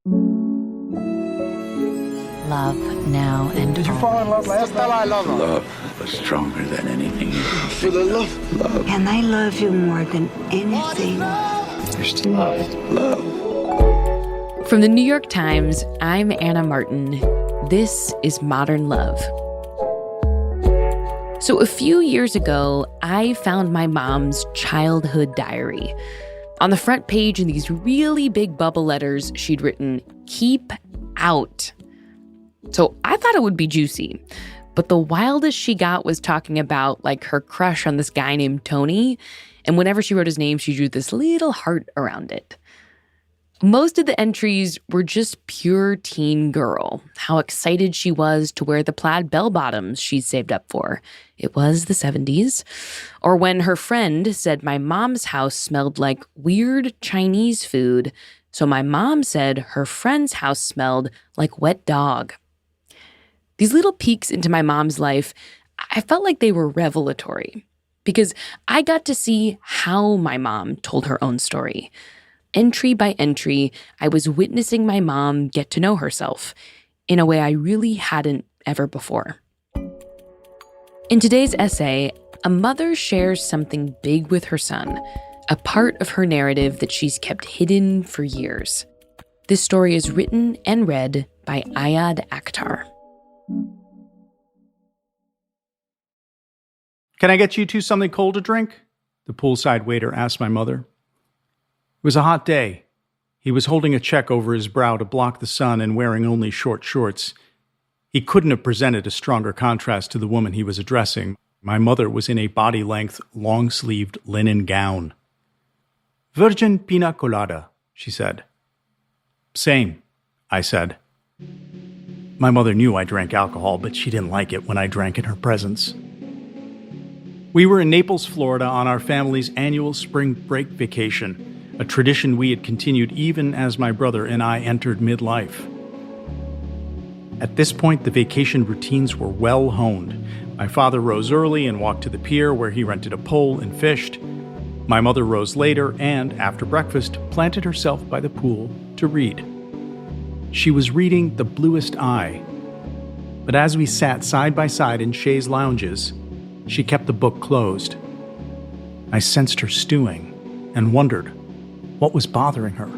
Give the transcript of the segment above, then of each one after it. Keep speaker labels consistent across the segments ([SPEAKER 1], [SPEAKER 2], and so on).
[SPEAKER 1] Love now and
[SPEAKER 2] Did you fall in love last night?
[SPEAKER 3] Love was stronger than anything you can
[SPEAKER 2] For the love.
[SPEAKER 4] And I love you more than anything.
[SPEAKER 3] There's to love. Love.
[SPEAKER 1] From the New York Times, I'm Anna Martin. This is Modern Love. So a few years ago, I found my mom's childhood diary. On the front page in these really big bubble letters, she'd written, "Keep out." So I thought it would be juicy. But the wildest she got was talking about like her crush on this guy named Tony. And whenever she wrote his name, she drew this little heart around it. Most of the entries were just pure teen girl, how excited she was to wear the plaid bell-bottoms she'd saved up for. It was the 70s. Or when her friend said my mom's house smelled like weird Chinese food, so my mom said her friend's house smelled like wet dog. These little peeks into my mom's life, I felt like they were revelatory because I got to see how my mom told her own story. Entry by entry, I was witnessing my mom get to know herself in a way I really hadn't ever before. In today's essay, a mother shares something big with her son, a part of her narrative that she's kept hidden for years. This story is written and read by Ayad Akhtar.
[SPEAKER 5] "Can I get you two something cold to drink?" the poolside waiter asked my mother. It was a hot day. He was holding a check over his brow to block the sun and wearing only short shorts. He couldn't have presented a stronger contrast to the woman he was addressing. My mother was in a body-length, long-sleeved linen gown. "Virgin pina colada," she said. "Same," I said. My mother knew I drank alcohol, but she didn't like it when I drank in her presence. We were in Naples, Florida, on our family's annual spring break vacation, a tradition we had continued even as my brother and I entered midlife. At this point, the vacation routines were well honed. My father rose early and walked to the pier where he rented a pole and fished. My mother rose later and, after breakfast, planted herself by the pool to read. She was reading The Bluest Eye. But as we sat side by side in chaise lounges, she kept the book closed. I sensed her stewing and wondered what was bothering her.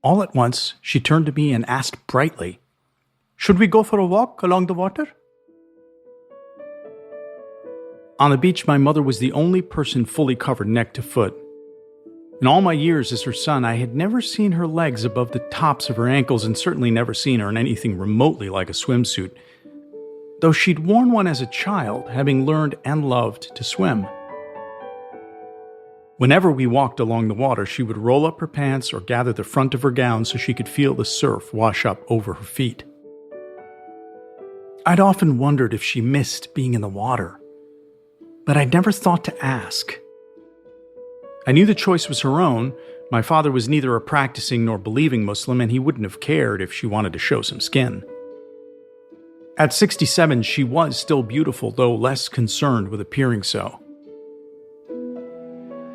[SPEAKER 5] All at once, she turned to me and asked brightly, "Should we go for a walk along the water?" On the beach, my mother was the only person fully covered neck to foot. In all my years as her son, I had never seen her legs above the tops of her ankles and certainly never seen her in anything remotely like a swimsuit, though she'd worn one as a child, having learned and loved to swim. Whenever we walked along the water, she would roll up her pants or gather the front of her gown so she could feel the surf wash up over her feet. I'd often wondered if she missed being in the water, but I'd never thought to ask. I knew the choice was her own. My father was neither a practicing nor believing Muslim, and he wouldn't have cared if she wanted to show some skin. At 67, she was still beautiful, though less concerned with appearing so.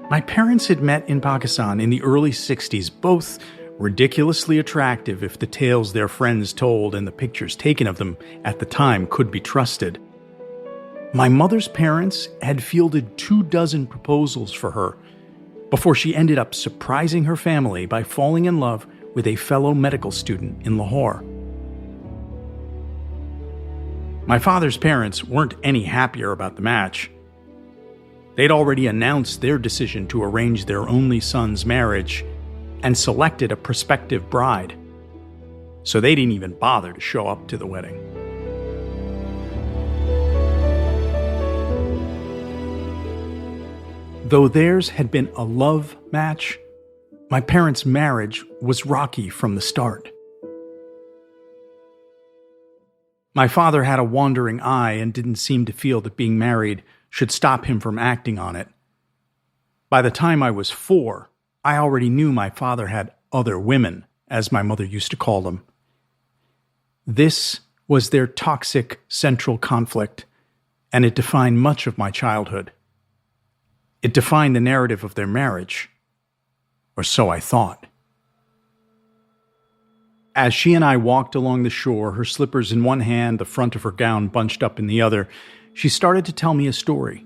[SPEAKER 5] My parents had met in Pakistan in the early 60s, both ridiculously attractive if the tales their friends told and the pictures taken of them at the time could be trusted. My mother's parents had fielded 24 proposals for her before she ended up surprising her family by falling in love with a fellow medical student in Lahore. My father's parents weren't any happier about the match. They'd already announced their decision to arrange their only son's marriage and selected a prospective bride, so they didn't even bother to show up to the wedding. Though theirs had been a love match, my parents' marriage was rocky from the start. My father had a wandering eye and didn't seem to feel that being married should stop him from acting on it. By the time I was 4, I already knew my father had other women, as my mother used to call them. This was their toxic central conflict, and it defined much of my childhood. It defined the narrative of their marriage, or so I thought. As she and I walked along the shore, her slippers in one hand, the front of her gown bunched up in the other, she started to tell me a story.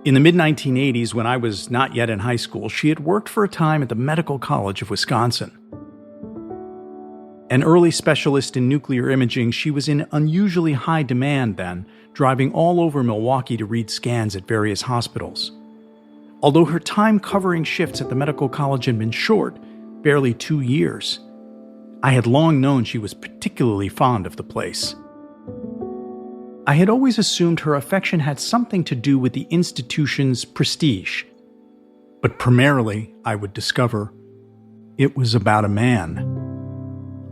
[SPEAKER 5] In the mid-1980s, when I was not yet in high school, she had worked for a time at the Medical College of Wisconsin. An early specialist in nuclear imaging, she was in unusually high demand then, driving all over Milwaukee to read scans at various hospitals. Although her time covering shifts at the medical college had been short, barely 2 years, I had long known she was particularly fond of the place. I had always assumed her affection had something to do with the institution's prestige. But primarily, I would discover, it was about a man,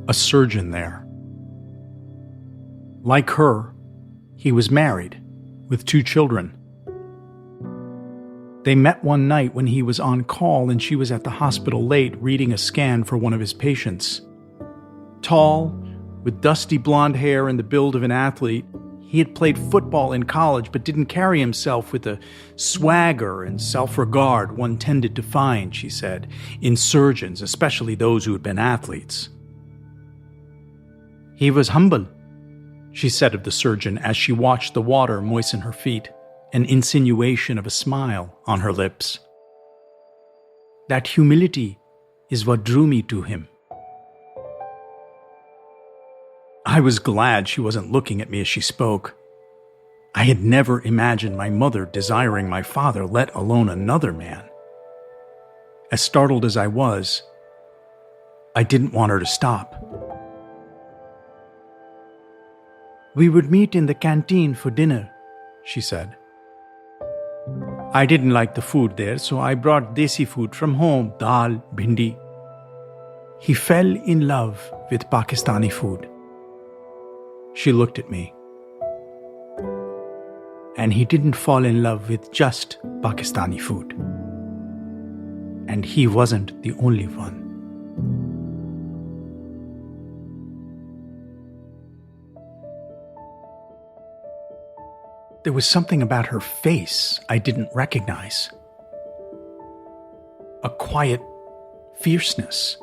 [SPEAKER 5] a surgeon there. Like her, he was married, with 2 children. They met one night when he was on call and she was at the hospital late reading a scan for one of his patients. Tall, with dusty blonde hair and the build of an athlete, he had played football in college but didn't carry himself with the swagger and self-regard one tended to find, she said, in surgeons, especially those who had been athletes. He was humble, she said of the surgeon as she watched the water moisten her feet, an insinuation of a smile on her lips. That humility is what drew me to him. I was glad she wasn't looking at me as she spoke. I had never imagined my mother desiring my father, let alone another man. As startled as I was, I didn't want her to stop. We would meet in the canteen for dinner, she said. I didn't like the food there, so I brought desi food from home, dal, bhindi. He fell in love with Pakistani food. She looked at me. And he didn't fall in love with just Pakistani food. And he wasn't the only one. There was something about her face I didn't recognize. A quiet fierceness.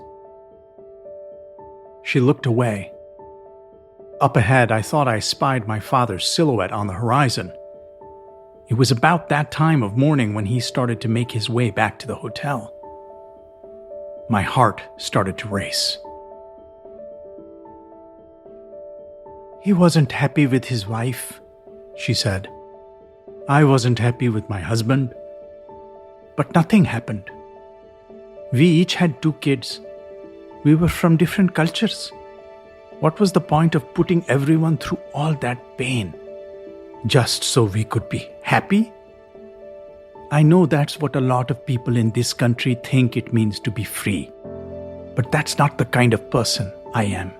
[SPEAKER 5] She looked away. Up ahead, I thought I spied my father's silhouette on the horizon. It was about that time of morning when he started to make his way back to the hotel. My heart started to race. He wasn't happy with his wife, she said. I wasn't happy with my husband. But nothing happened. We each had 2 kids. We were from different cultures. What was the point of putting everyone through all that pain? Just so we could be happy? I know that's what a lot of people in this country think it means to be free. But that's not the kind of person I am.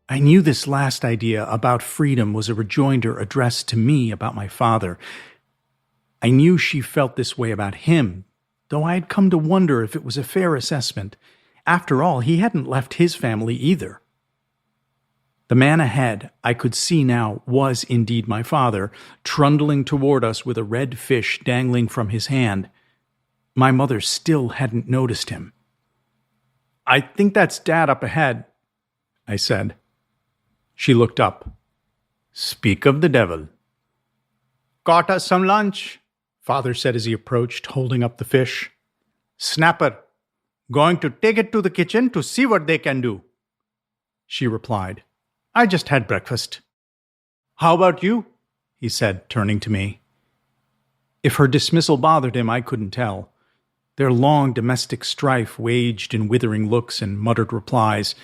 [SPEAKER 5] I knew this last idea about freedom was a rejoinder addressed to me about my father. I knew she felt this way about him, though I had come to wonder if it was a fair assessment. After all, he hadn't left his family either. The man ahead, I could see now, was indeed my father, trundling toward us with a red fish dangling from his hand. My mother still hadn't noticed him. I think that's Dad up ahead, I said. She looked up. Speak of the devil. Got us some lunch, Father said as he approached, holding up the fish. Snapper, going to take it to the kitchen to see what they can do. She replied, I just had breakfast. How about you? He said, turning to me. If her dismissal bothered him, I couldn't tell. Their long domestic strife, waged in withering looks and muttered replies,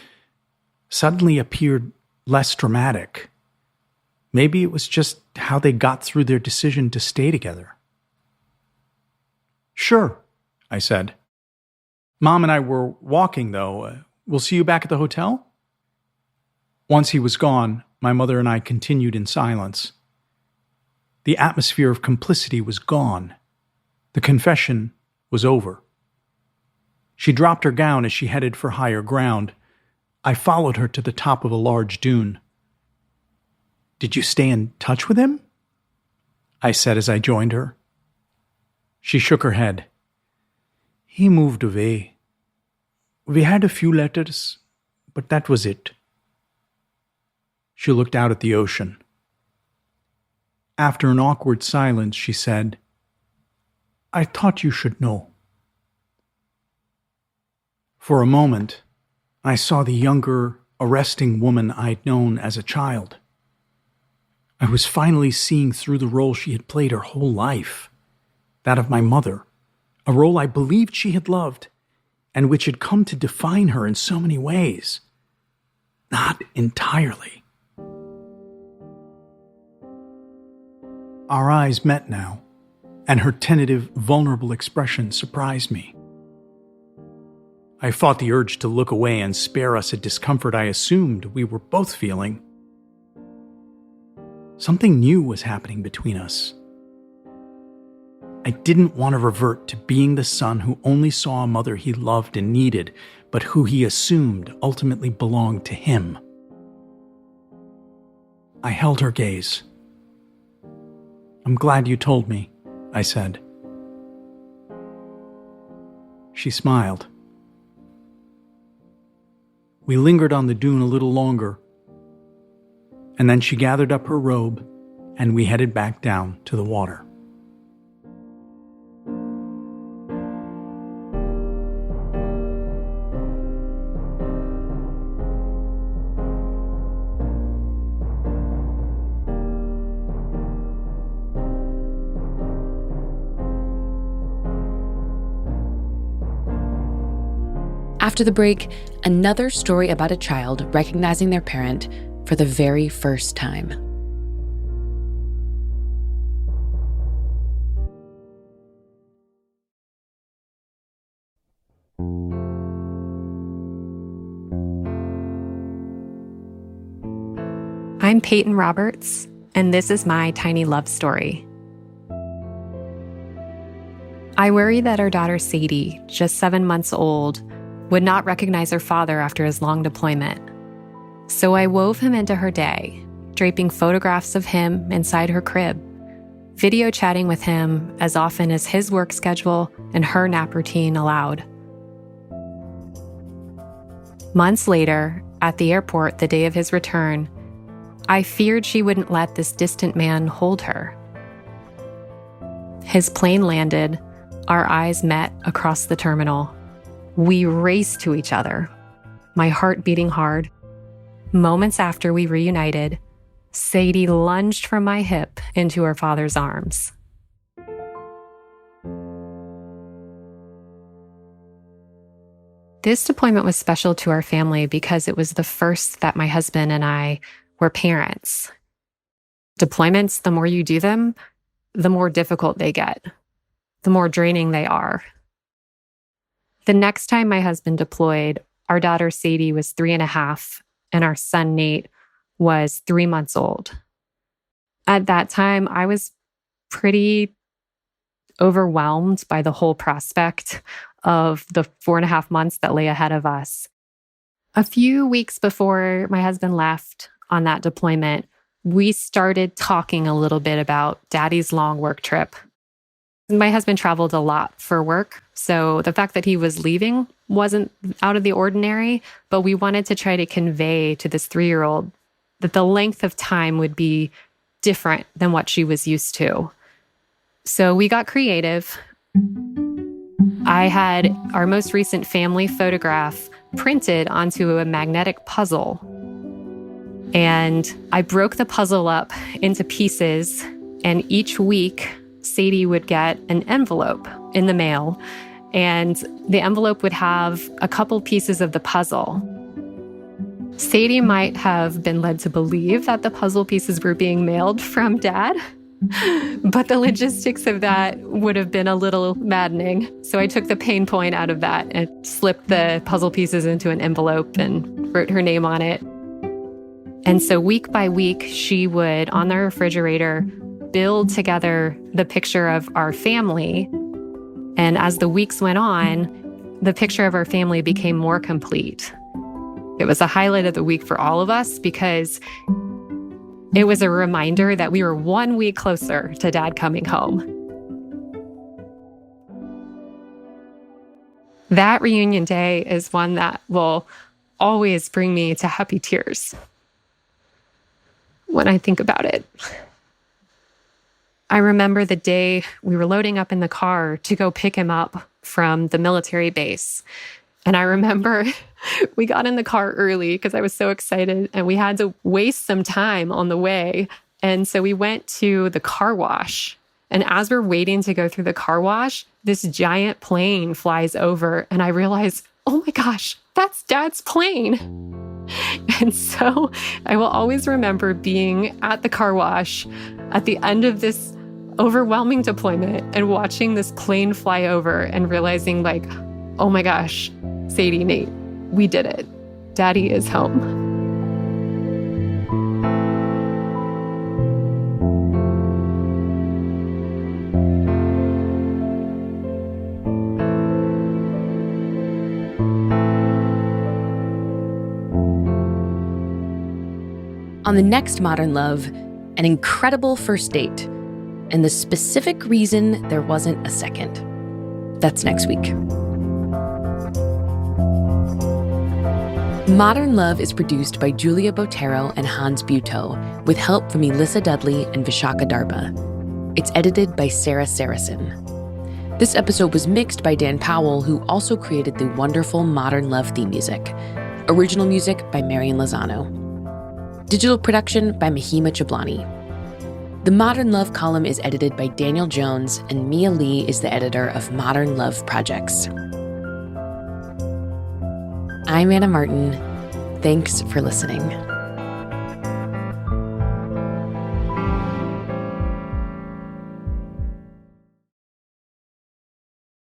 [SPEAKER 5] suddenly appeared less dramatic. Maybe it was just how they got through their decision to stay together. Sure, I said. Mom and I were walking, though. We'll see you back at the hotel? Once he was gone, my mother and I continued in silence. The atmosphere of complicity was gone. The confession was over. She dropped her gown as she headed for higher ground. I followed her to the top of a large dune. Did you stay in touch with him? I said as I joined her. She shook her head. He moved away. We had a few letters, but that was it. She looked out at the ocean. After an awkward silence, she said, I thought you should know. For a moment, I saw the younger, arresting woman I'd known as a child. I was finally seeing through the role she had played her whole life, that of my mother, a role I believed she had loved, and which had come to define her in so many ways. Not entirely. Our eyes met now, and her tentative, vulnerable expression surprised me. I fought the urge to look away and spare us a discomfort I assumed we were both feeling. Something new was happening between us. I didn't want to revert to being the son who only saw a mother he loved and needed, but who he assumed ultimately belonged to him. I held her gaze. I'm glad you told me, I said. She smiled. We lingered on the dune a little longer, and then she gathered up her robe and we headed back down to the water.
[SPEAKER 1] After the break, another story about a child recognizing their parent for the very first time.
[SPEAKER 6] I'm Peyton Roberts, and this is my tiny love story. I worry that our daughter Sadie, just 7 months old, would not recognize her father after his long deployment. So I wove him into her day, draping photographs of him inside her crib, video chatting with him as often as his work schedule and her nap routine allowed. Months later, at the airport the day of his return, I feared she wouldn't let this distant man hold her. His plane landed, our eyes met across the terminal. We raced to each other, my heart beating hard. Moments after we reunited, Sadie lunged from my hip into her father's arms. This deployment was special to our family because it was the first that my husband and I were parents. Deployments, the more you do them, the more difficult they get, the more draining they are. The next time my husband deployed, our daughter Sadie was 3.5, and our son Nate was 3 months old. At that time, I was pretty overwhelmed by the whole prospect of the 4.5 months that lay ahead of us. A few weeks before my husband left on that deployment, we started talking a little bit about Daddy's long work trip. My husband traveled a lot for work, so the fact that he was leaving wasn't out of the ordinary, but we wanted to try to convey to this 3-year-old that the length of time would be different than what she was used to. So we got creative. I had our most recent family photograph printed onto a magnetic puzzle, and I broke the puzzle up into pieces, and each week Sadie would get an envelope in the mail, and the envelope would have a couple pieces of the puzzle. Sadie might have been led to believe that the puzzle pieces were being mailed from Dad, but the logistics of that would have been a little maddening. So I took the pain point out of that and slipped the puzzle pieces into an envelope and wrote her name on it. And so week by week, she would, on the refrigerator, build together the picture of our family. And as the weeks went on, the picture of our family became more complete. It was a highlight of the week for all of us because it was a reminder that we were 1 week closer to Dad coming home. That reunion day is one that will always bring me to happy tears when I think about it. I remember the day we were loading up in the car to go pick him up from the military base. And I remember we got in the car early because I was so excited, and we had to waste some time on the way. And so we went to the car wash. And as we're waiting to go through the car wash, this giant plane flies over, and I realize, oh my gosh, that's Dad's plane. And so I will always remember being at the car wash at the end of this overwhelming deployment and watching this plane fly over and realizing, like, oh my gosh, Sadie, Nate, we did it. Daddy is home.
[SPEAKER 1] On the next Modern Love, an incredible first date, and the specific reason there wasn't a second. That's next week. Modern Love is produced by Julia Botero and Hans Buetow, with help from Elissa Dudley and Vishaka Darba. It's edited by Sarah Saracen. This episode was mixed by Dan Powell, who also created the wonderful Modern Love theme music. Original music by Marian Lozano. Digital production by Mahima Chablani. The Modern Love column is edited by Daniel Jones, and Mia Lee is the editor of Modern Love Projects. I'm Anna Martin. Thanks for listening.